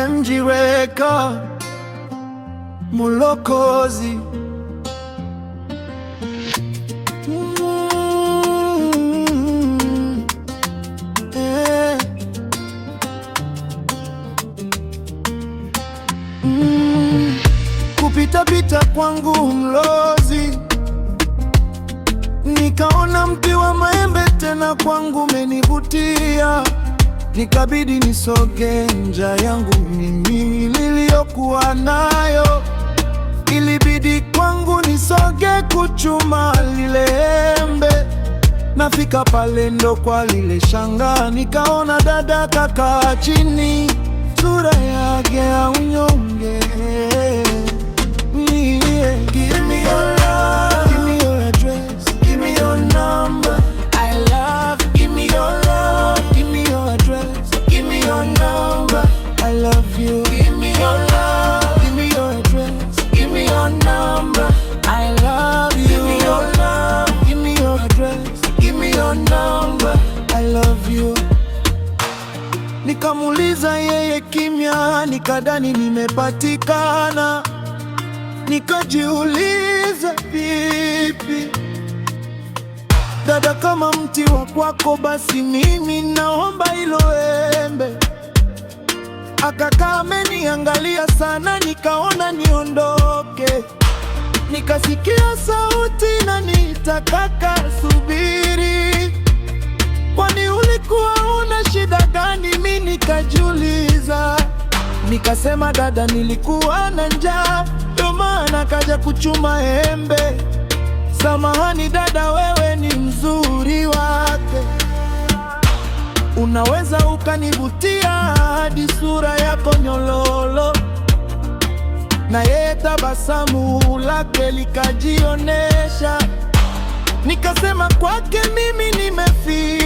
MG Mulokozi. Kupita kwangu Mlozi, nikaona mti wa maembe tena kwangu umenivutia, nikabidi nisoge nja yangu mimi niliyokuwa nayo, ilibidi kwangu nisoge kuchuma lile embe. Nafika pale ndo kwa lile shanga, nikaona dada kakaa chini, sura yake ya unyonge. Give me your love, give me your address, give me your number, I love you. Give me your love, give me your address, give me your number, I love you. Give me your love, give me your address, give me your number, I love you. Give me your love, give me your address, give me your number, I love you. Nikamuuliza yeye kimya, nikadhani nimepatikana. Nikajiuliza vipi, dada, kama mti wa kwako basi mimi naomba hilo embe. Akakaa ameniangalia sana, nikaona niondoke. Nikasikia sauti inaniita, kaka subiri, kwani ulikuwa una shida gani? Mimi nikajiuliza, nikasema dada, nilikuwa na njaa ndo maana kaja kuchuma embe. Samahani dada, wewe ni mzuri wake, unaweza ukanivutia hadi sura yako nyololo. Na yeye tabasamu lake likajionesha, nikasema kwake mimi nimefika.